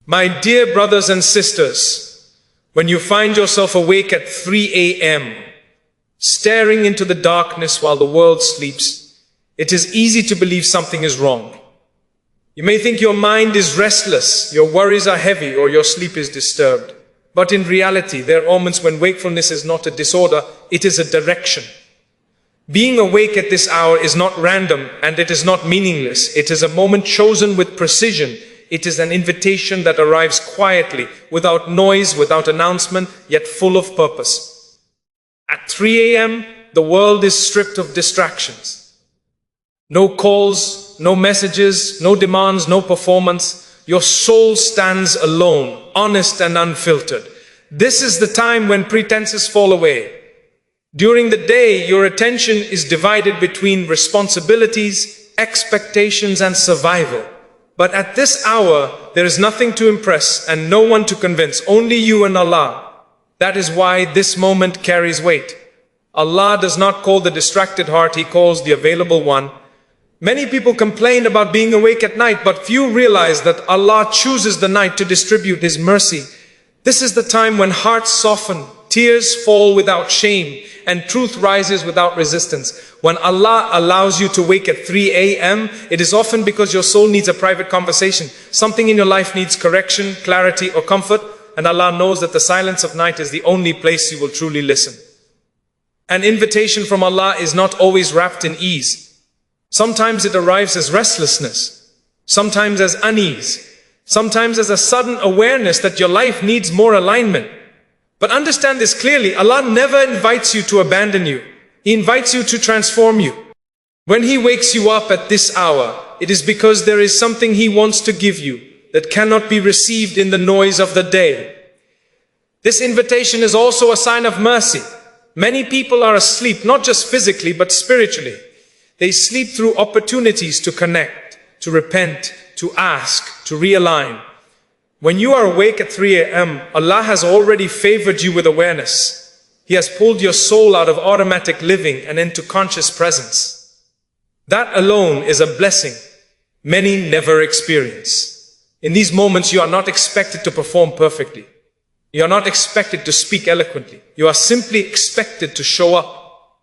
My dear brothers and sisters, when you find yourself awake at 3 a.m., staring into the darkness while the world sleeps, it is easy to believe something is wrong. You may think your mind is restless, your worries are heavy, or your sleep is disturbed. But in reality, there are moments when wakefulness is not a disorder, it is a direction. Being awake at this hour is not random and it is not meaningless. It is a moment chosen with precision. It is an invitation that arrives quietly, without noise, without announcement, yet full of purpose. At 3 a.m., the world is stripped of distractions. No calls, no messages, no demands, no performance. Your soul stands alone, honest and unfiltered. This is the time when pretenses fall away. During the day, your attention is divided between responsibilities, expectations, and survival. But at this hour, there is nothing to impress and no one to convince, only you and Allah. That is why this moment carries weight. Allah does not call the distracted heart, He calls the available one. Many people complain about being awake at night, but few realize that Allah chooses the night to distribute His mercy. This is the time when hearts soften, tears fall without shame, and truth rises without resistance. When Allah allows you to wake at 3 a.m., it is often because your soul needs a private conversation. Something in your life needs correction, clarity, or comfort, and Allah knows that the silence of night is the only place you will truly listen. An invitation from Allah is not always wrapped in ease. Sometimes it arrives as restlessness, sometimes as unease, sometimes as a sudden awareness that your life needs more alignment. But understand this clearly, Allah never invites you to abandon you. He invites you to transform you. When He wakes you up at this hour, it is because there is something He wants to give you that cannot be received in the noise of the day. This invitation is also a sign of mercy. Many people are asleep, not just physically, but spiritually. They sleep through opportunities to connect, to repent, to ask, to realign. When you are awake at 3 a.m., Allah has already favored you with awareness. He has pulled your soul out of automatic living and into conscious presence. That alone is a blessing many never experience. In these moments, you are not expected to perform perfectly. You are not expected to speak eloquently. You are simply expected to show up,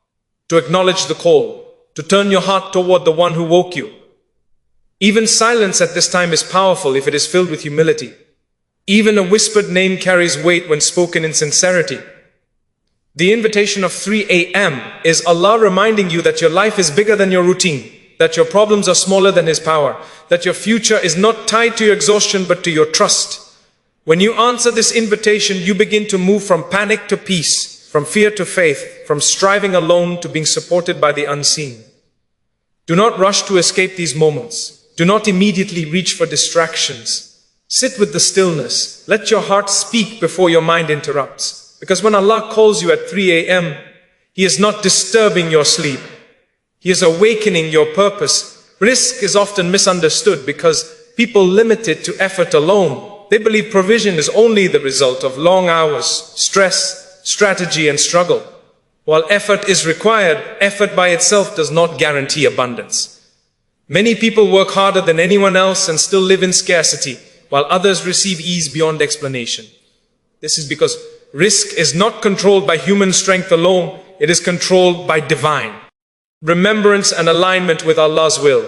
to acknowledge the call, to turn your heart toward the one who woke you. Even silence at this time is powerful if it is filled with humility. Even a whispered name carries weight when spoken in sincerity. The invitation of 3 a.m. is Allah reminding you that your life is bigger than your routine, that your problems are smaller than His power, that your future is not tied to your exhaustion but to your trust. When you answer this invitation, you begin to move from panic to peace, from fear to faith, from striving alone to being supported by the unseen. Do not rush to escape these moments. Do not immediately reach for distractions. Sit with the stillness. Let your heart speak before your mind interrupts. Because when Allah calls you at 3 a.m., He is not disturbing your sleep. He is awakening your purpose. Rizq is often misunderstood because people limit it to effort alone. They believe provision is only the result of long hours, stress, strategy, and struggle. While effort is required, effort by itself does not guarantee abundance. Many people work harder than anyone else and still live in scarcity, while others receive ease beyond explanation. This is because rizq is not controlled by human strength alone, it is controlled by divine remembrance and alignment with Allah's will.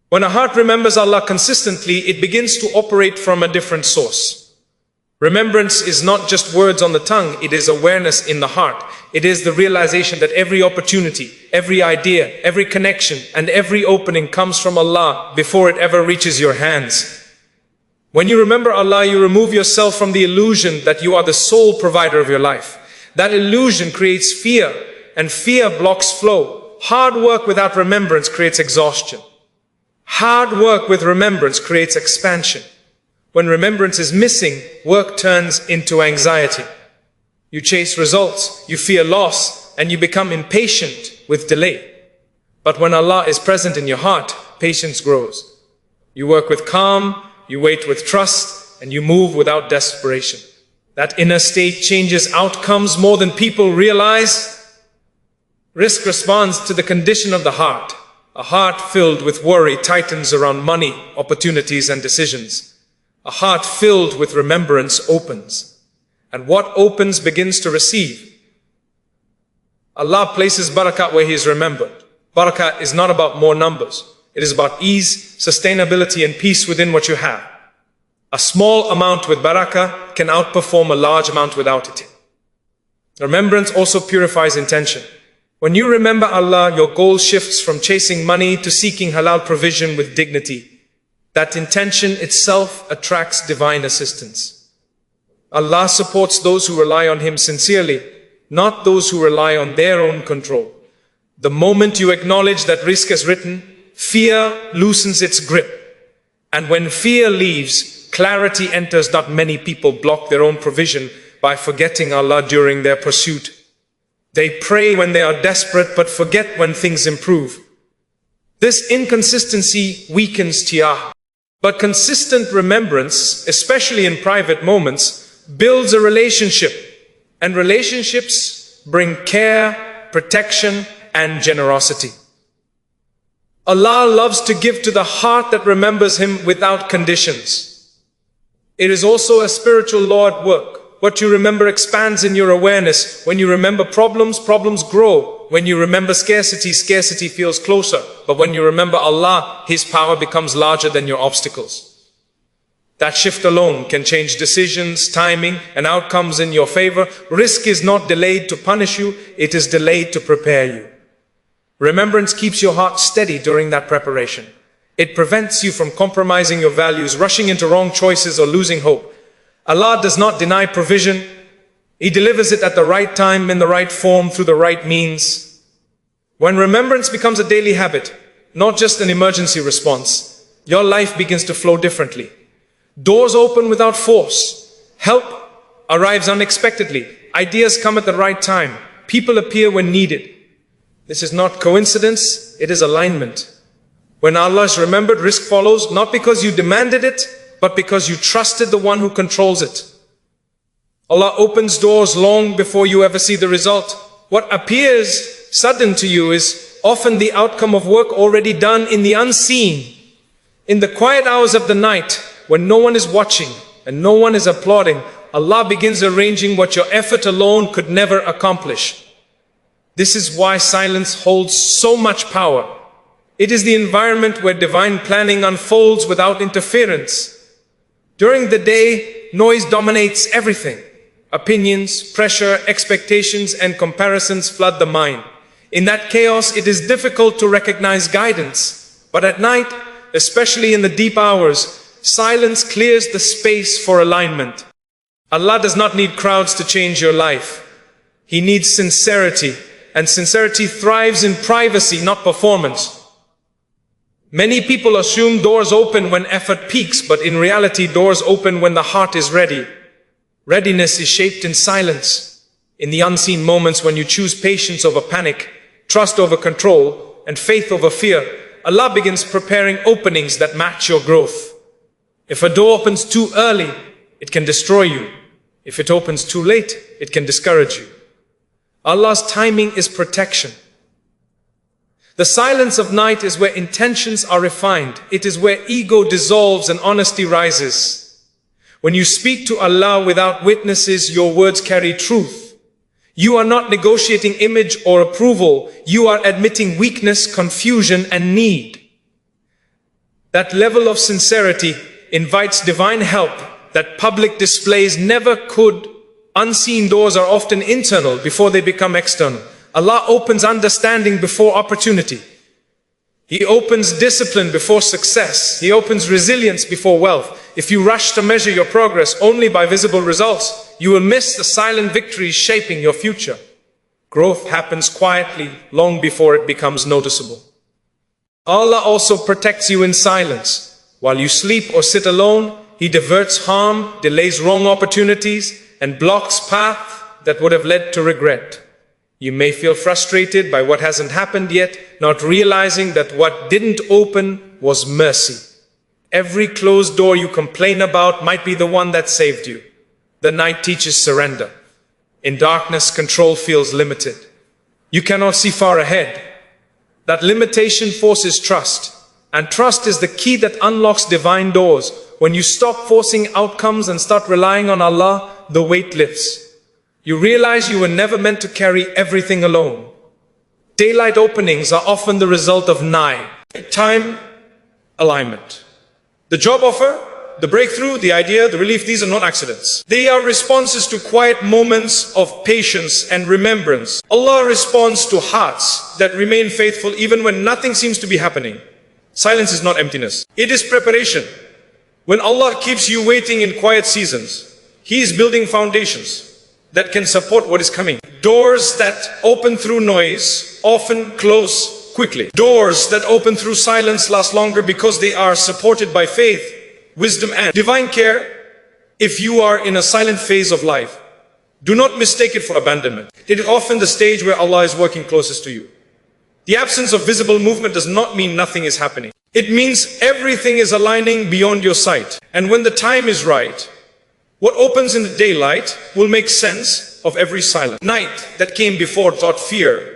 When a heart remembers Allah consistently, it begins to operate from a different source. Remembrance is not just words on the tongue, it is awareness in the heart. It is the realization that every opportunity, every idea, every connection, and every opening comes from Allah before it ever reaches your hands. When you remember Allah, you remove yourself from the illusion that you are the sole provider of your life. That illusion creates fear, and fear blocks flow. Hard work without remembrance creates exhaustion. Hard work with remembrance creates expansion. When remembrance is missing, work turns into anxiety. You chase results, you fear loss, and you become impatient with delay. But when Allah is present in your heart, patience grows. You work with calm, you wait with trust, and you move without desperation. That inner state changes outcomes more than people realize. Rizq responds to the condition of the heart. A heart filled with worry tightens around money, opportunities, and decisions. A heart filled with remembrance opens, and what opens begins to receive. Allah places barakat where He is remembered. Barakat is not about more numbers. It is about ease, sustainability, and peace within what you have. A small amount with barakah can outperform a large amount without it. Remembrance also purifies intention. When you remember Allah, your goal shifts from chasing money to seeking halal provision with dignity. That intention itself attracts divine assistance. Allah supports those who rely on Him sincerely, not those who rely on their own control. The moment you acknowledge that rizq is written, fear loosens its grip. And when fear leaves, clarity enters. Not many people block their own provision by forgetting Allah during their pursuit. They pray when they are desperate but forget when things improve. This inconsistency weakens tiyah. But consistent remembrance, especially in private moments, builds a relationship. And relationships bring care, protection, and generosity. Allah loves to give to the heart that remembers Him without conditions. It is also a spiritual law at work. What you remember expands in your awareness. When you remember problems, problems grow. When you remember scarcity, scarcity feels closer. But when you remember Allah, His power becomes larger than your obstacles. That shift alone can change decisions, timing, and outcomes in your favor. Rizq is not delayed to punish you, it is delayed to prepare you. Remembrance keeps your heart steady during that preparation. It prevents you from compromising your values, rushing into wrong choices, or losing hope. Allah does not deny provision. He delivers it at the right time, in the right form, through the right means. When remembrance becomes a daily habit, not just an emergency response, your life begins to flow differently. Doors open without force. Help arrives unexpectedly. Ideas come at the right time. People appear when needed. This is not coincidence, it is alignment. When Allah is remembered, rizq follows, not because you demanded it, but because you trusted the one who controls it. Allah opens doors long before you ever see the result. What appears sudden to you is often the outcome of work already done in the unseen. In the quiet hours of the night, when no one is watching and no one is applauding, Allah begins arranging what your effort alone could never accomplish. This is why silence holds so much power. It is the environment where divine planning unfolds without interference. During the day, noise dominates everything. Opinions, pressure, expectations, and comparisons flood the mind. In that chaos, it is difficult to recognize guidance. But at night, especially in the deep hours, silence clears the space for alignment. Allah does not need crowds to change your life. He needs sincerity, and sincerity thrives in privacy, not performance. Many people assume doors open when effort peaks, but in reality, doors open when the heart is ready. Readiness is shaped in silence, in the unseen moments when you choose patience over panic, trust over control, and faith over fear. Allah begins preparing openings that match your growth. If a door opens too early, it can destroy you. If it opens too late, it can discourage you. Allah's timing is protection. The silence of night is where intentions are refined. It is where ego dissolves and honesty rises. When you speak to Allah without witnesses, your words carry truth. You are not negotiating image or approval. You are admitting weakness, confusion, and need. That level of sincerity invites divine help that public displays never could. Unseen doors are often internal before they become external. Allah opens understanding before opportunity. He opens discipline before success. He opens resilience before wealth. If you rush to measure your progress only by visible results, you will miss the silent victories shaping your future. Growth happens quietly long before it becomes noticeable. Allah also protects you in silence. While you sleep or sit alone, He diverts harm, delays wrong opportunities, and blocks paths that would have led to regret. You may feel frustrated by what hasn't happened yet, not realizing that what didn't open was mercy. Every closed door you complain about might be the one that saved you. The night teaches surrender. In darkness, control feels limited. You cannot see far ahead. That limitation forces trust, and trust is the key that unlocks divine doors. When you stop forcing outcomes and start relying on Allah, the weight lifts. You realize you were never meant to carry everything alone. Daylight openings are often the result of time alignment. The job offer, the breakthrough, the idea, the relief, these are not accidents. They are responses to quiet moments of patience and remembrance. Allah responds to hearts that remain faithful even when nothing seems to be happening. Silence is not emptiness. It is preparation. When Allah keeps you waiting in quiet seasons, He is building foundations that can support what is coming. Doors that open through noise often close quickly. Doors that open through silence last longer because they are supported by faith, wisdom and divine care. If you are in a silent phase of life, do not mistake it for abandonment. It is often the stage where Allah is working closest to you. The absence of visible movement does not mean nothing is happening. It means everything is aligning beyond your sight. And when the time is right, what opens in the daylight will make sense of every silence. Night that came before taught fear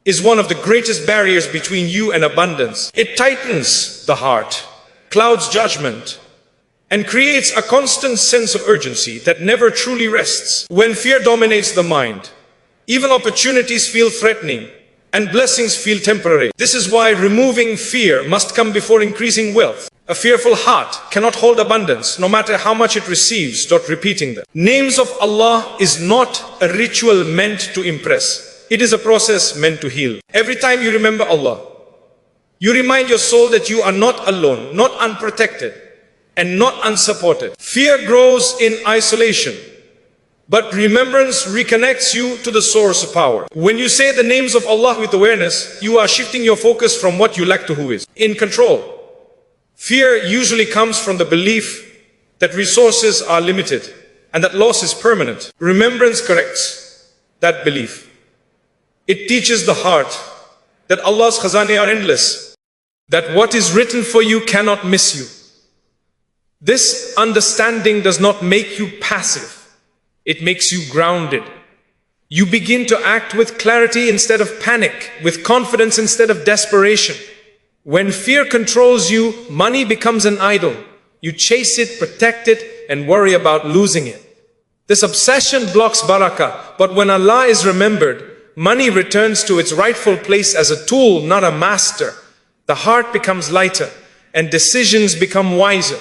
is one of the greatest barriers between you and abundance. It tightens the heart, clouds judgment, and creates a constant sense of urgency that never truly rests. When fear dominates the mind, even opportunities feel threatening and blessings feel temporary. This is why removing fear must come before increasing wealth. A fearful heart cannot hold abundance, no matter how much it receives. Stop repeating them. Names of Allah is not a ritual meant to impress. It is a process meant to heal. Every time you remember Allah, you remind your soul that you are not alone, not unprotected, and not unsupported. Fear grows in isolation, but remembrance reconnects you to the source of power. When you say the names of Allah with awareness, you are shifting your focus from what you lack to who is in control. Fear usually comes from the belief that resources are limited and that loss is permanent. Remembrance corrects that belief. It teaches the heart that Allah's khazane are endless, that what is written for you cannot miss you. This understanding does not make you passive. It makes you grounded. You begin to act with clarity instead of panic, with confidence instead of desperation. When fear controls you, money becomes an idol. You chase it, protect it, and worry about losing it. This obsession blocks barakah, but when Allah is remembered, money returns to its rightful place as a tool, not a master. The heart becomes lighter, and decisions become wiser.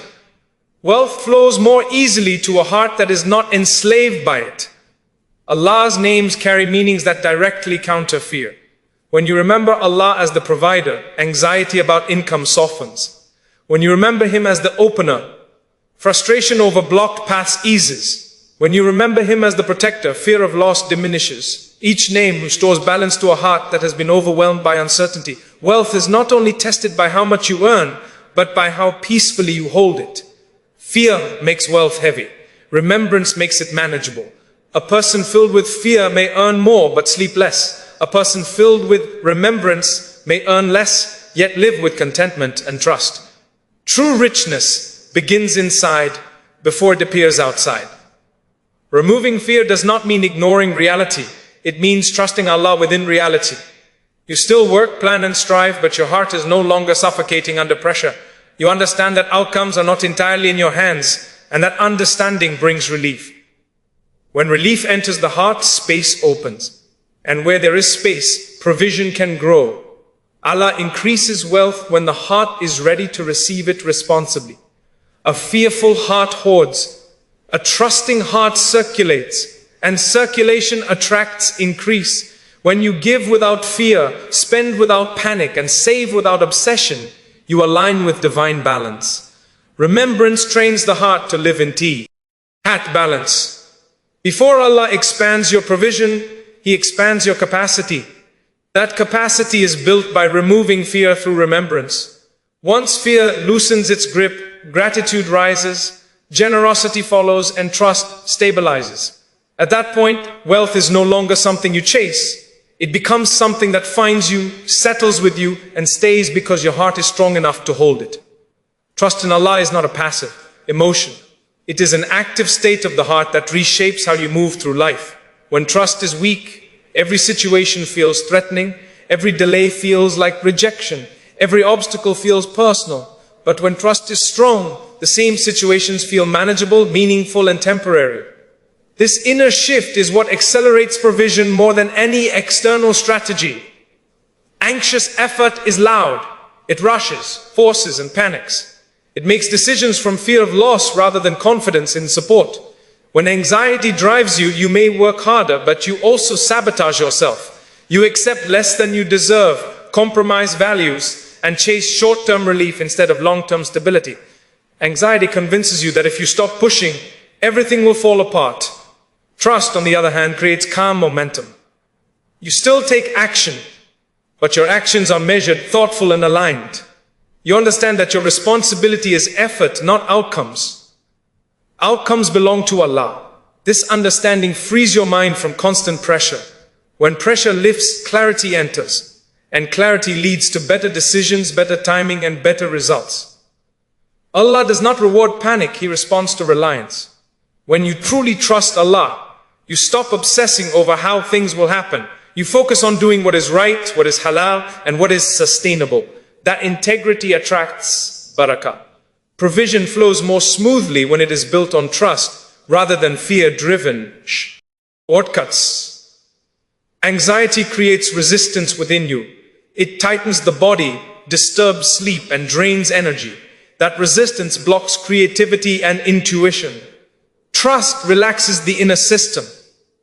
Wealth flows more easily to a heart that is not enslaved by it. Allah's names carry meanings that directly counter fear. When you remember Allah as the provider, anxiety about income softens. When you remember Him as the opener, frustration over blocked paths eases. When you remember Him as the protector, fear of loss diminishes. Each name restores balance to a heart that has been overwhelmed by uncertainty. Wealth is not only tested by how much you earn, but by how peacefully you hold it. Fear makes wealth heavy. Remembrance makes it manageable. A person filled with fear may earn more but sleep less. A person filled with remembrance may earn less, yet live with contentment and trust. True richness begins inside before it appears outside. Removing fear does not mean ignoring reality. It means trusting Allah within reality. You still work, plan and strive, but your heart is no longer suffocating under pressure. You understand that outcomes are not entirely in your hands, and that understanding brings relief. When relief enters the heart, space opens. And where there is space, provision can grow. Allah increases wealth when the heart is ready to receive it responsibly. A fearful heart hoards. A trusting heart circulates. And circulation attracts increase. When you give without fear, spend without panic, and save without obsession, you align with divine balance. Remembrance trains the heart to live in hat balance. Before Allah expands your provision, He expands your capacity. That capacity is built by removing fear through remembrance. Once fear loosens its grip, gratitude rises, generosity follows, and trust stabilizes. At that point, wealth is no longer something you chase. It becomes something that finds you, settles with you, and stays because your heart is strong enough to hold it. Trust in Allah is not a passive emotion. It is an active state of the heart that reshapes how you move through life. When trust is weak, every situation feels threatening, every delay feels like rejection, every obstacle feels personal. But when trust is strong, the same situations feel manageable, meaningful, and temporary. This inner shift is what accelerates provision more than any external strategy. Anxious effort is loud. It rushes, forces, and panics. It makes decisions from fear of loss rather than confidence in support. When anxiety drives you, you may work harder, but you also sabotage yourself. You accept less than you deserve, compromise values, and chase short-term relief instead of long-term stability. Anxiety convinces you that if you stop pushing, everything will fall apart. Trust, on the other hand, creates calm momentum. You still take action, but your actions are measured, thoughtful, and aligned. You understand that your responsibility is effort, not outcomes. Outcomes belong to Allah. This understanding frees your mind from constant pressure. When pressure lifts, clarity enters. And clarity leads to better decisions, better timing, and better results. Allah does not reward panic, He responds to reliance. When you truly trust Allah, you stop obsessing over how things will happen. You focus on doing what is right, what is halal, and what is sustainable. That integrity attracts barakah. Provision flows more smoothly when it is built on trust rather than fear-driven shortcuts. Anxiety creates resistance within you. It tightens the body, disturbs sleep, and drains energy. That resistance blocks creativity and intuition. Trust relaxes the inner system.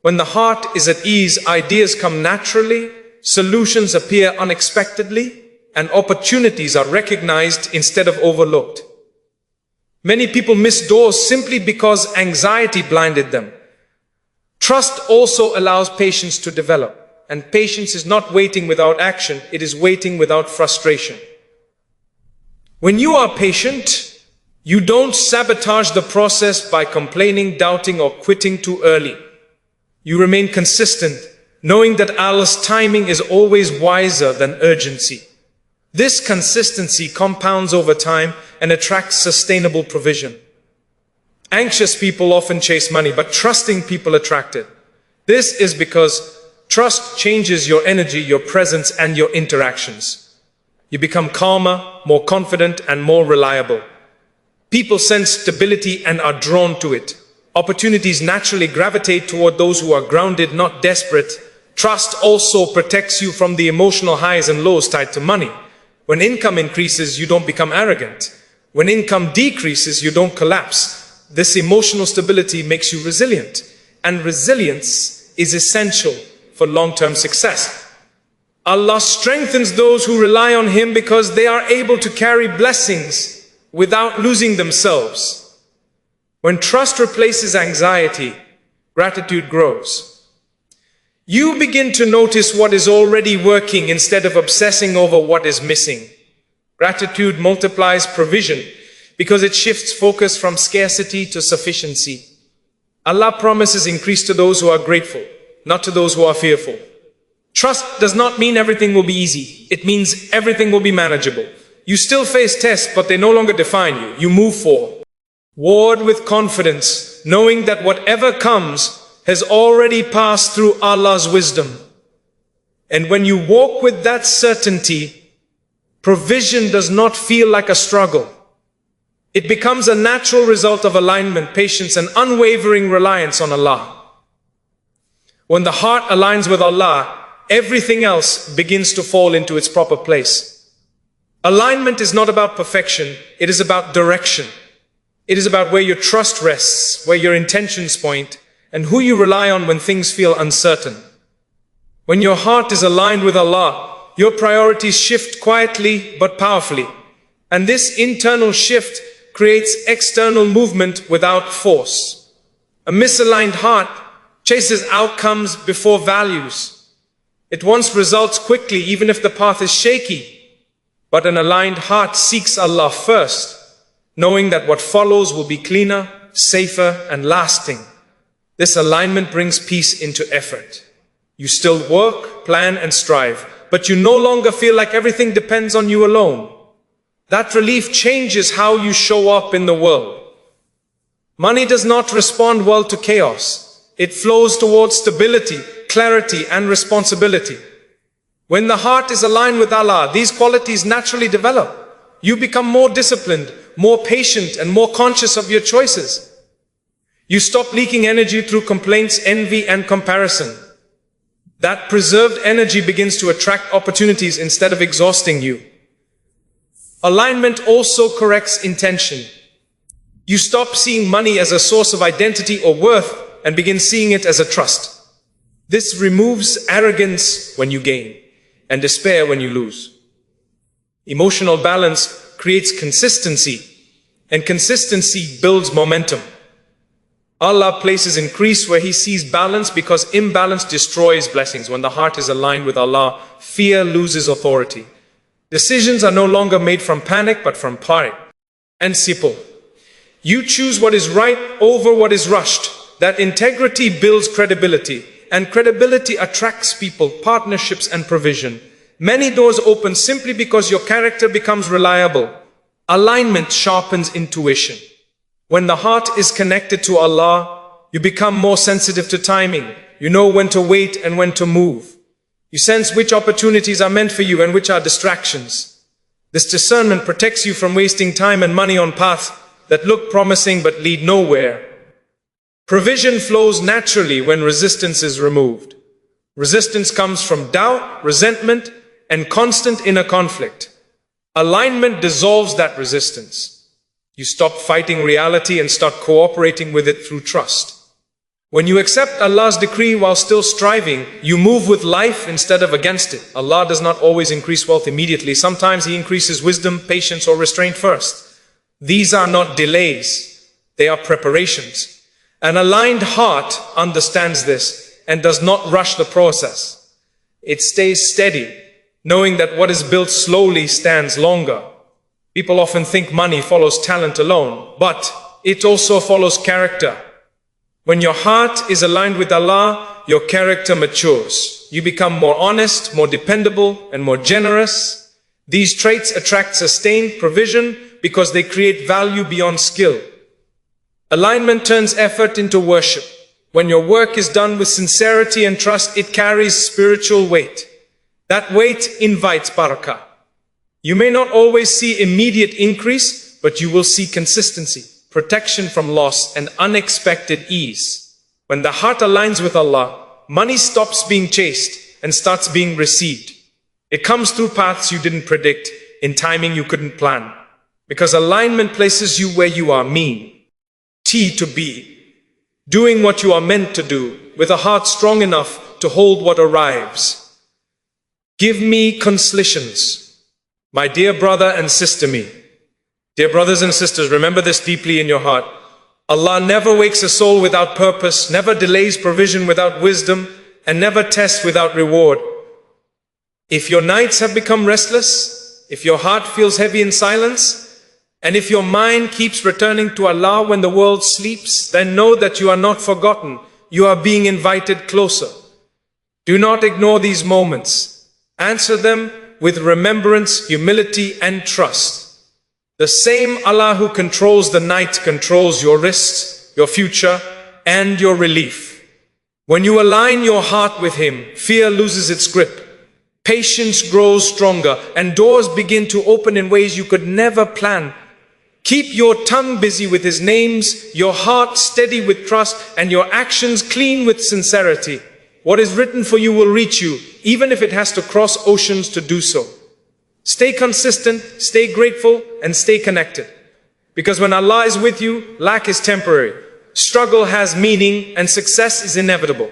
When the heart is at ease, ideas come naturally, solutions appear unexpectedly, and opportunities are recognized instead of overlooked. Many people miss doors simply because anxiety blinded them. Trust also allows patience to develop, and patience is not waiting without action, it is waiting without frustration. When you are patient, you don't sabotage the process by complaining, doubting, or quitting too early. You remain consistent, knowing that Allah's timing is always wiser than urgency. This consistency compounds over time and attracts sustainable provision. Anxious people often chase money, but trusting people attract it. This is because trust changes your energy, your presence, and your interactions. You become calmer, more confident, and more reliable. People sense stability and are drawn to it. Opportunities naturally gravitate toward those who are grounded, not desperate. Trust also protects you from the emotional highs and lows tied to money. When income increases, you don't become arrogant. When income decreases, you don't collapse. This emotional stability makes you resilient, and resilience is essential for long-term success. Allah strengthens those who rely on Him because they are able to carry blessings without losing themselves. When trust replaces anxiety, gratitude grows. You begin to notice what is already working instead of obsessing over what is missing. Gratitude multiplies provision because it shifts focus from scarcity to sufficiency. Allah promises increase to those who are grateful, not to those who are fearful. Trust does not mean everything will be easy. It means everything will be manageable. You still face tests, but they no longer define you. You move forward with confidence, knowing that whatever comes has already passed through Allah's wisdom. And when you walk with that certainty, provision does not feel like a struggle. It becomes a natural result of alignment, patience, and unwavering reliance on Allah. When the heart aligns with Allah, everything else begins to fall into its proper place. Alignment is not about perfection, it is about direction. It is about where your trust rests, where your intentions point, and who you rely on when things feel uncertain. When your heart is aligned with Allah, your priorities shift quietly but powerfully. And this internal shift creates external movement without force. A misaligned heart chases outcomes before values. It wants results quickly, even if the path is shaky. But an aligned heart seeks Allah first, knowing that what follows will be cleaner, safer, and lasting. This alignment brings peace into effort. You still work, plan, and strive, but you no longer feel like everything depends on you alone. That relief changes how you show up in the world. Money does not respond well to chaos. It flows towards stability, clarity, and responsibility. When the heart is aligned with Allah, these qualities naturally develop. You become more disciplined, more patient, and more conscious of your choices. You stop leaking energy through complaints, envy, and comparison. That preserved energy begins to attract opportunities instead of exhausting you. Alignment also corrects intention. You stop seeing money as a source of identity or worth and begin seeing it as a trust. This removes arrogance when you gain and despair when you lose. Emotional balance creates consistency, and consistency builds momentum. Allah places increase where He sees balance, because imbalance destroys blessings. When the heart is aligned with Allah, fear loses authority. Decisions are no longer made from panic but from pride and simple. You choose what is right over what is rushed. That integrity builds credibility, and credibility attracts people, partnerships, and provision. Many doors open simply because your character becomes reliable. Alignment sharpens intuition. When the heart is connected to Allah, you become more sensitive to timing. You know when to wait and when to move. You sense which opportunities are meant for you and which are distractions. This discernment protects you from wasting time and money on paths that look promising but lead nowhere. Provision flows naturally when resistance is removed. Resistance comes from doubt, resentment, and constant inner conflict. Alignment dissolves that resistance. You stop fighting reality and start cooperating with it through trust. When you accept Allah's decree while still striving, you move with life instead of against it. Allah does not always increase wealth immediately. Sometimes He increases wisdom, patience, or restraint first. These are not delays, they are preparations. An aligned heart understands this and does not rush the process. It stays steady, knowing that what is built slowly stands longer. People often think money follows talent alone, but it also follows character. When your heart is aligned with Allah, your character matures. You become more honest, more dependable, and more generous. These traits attract sustained provision because they create value beyond skill. Alignment turns effort into worship. When your work is done with sincerity and trust, it carries spiritual weight. That weight invites barakah. You may not always see immediate increase, but you will see consistency, protection from loss, and unexpected ease. When the heart aligns with Allah, money stops being chased and starts being received. It comes through paths you didn't predict, in timing you couldn't plan. Because alignment places you where you are mean. T to be. Doing what you are meant to do, with a heart strong enough to hold what arrives. Give me consolations. My dear brother and sister me. Dear brothers and sisters, remember this deeply in your heart. Allah never wakes a soul without purpose, never delays provision without wisdom, and never tests without reward. If your nights have become restless, if your heart feels heavy in silence, and if your mind keeps returning to Allah when the world sleeps, then know that you are not forgotten. You are being invited closer. Do not ignore these moments. Answer them with remembrance, humility, and trust. The same Allah who controls the night controls your wrists, your future, and your relief. When you align your heart with Him, fear loses its grip. Patience grows stronger, and doors begin to open in ways you could never plan. Keep your tongue busy with His names, your heart steady with trust, and your actions clean with sincerity. What is written for you will reach you, even if it has to cross oceans to do so. Stay consistent, stay grateful, and stay connected. Because when Allah is with you, lack is temporary, struggle has meaning, and success is inevitable.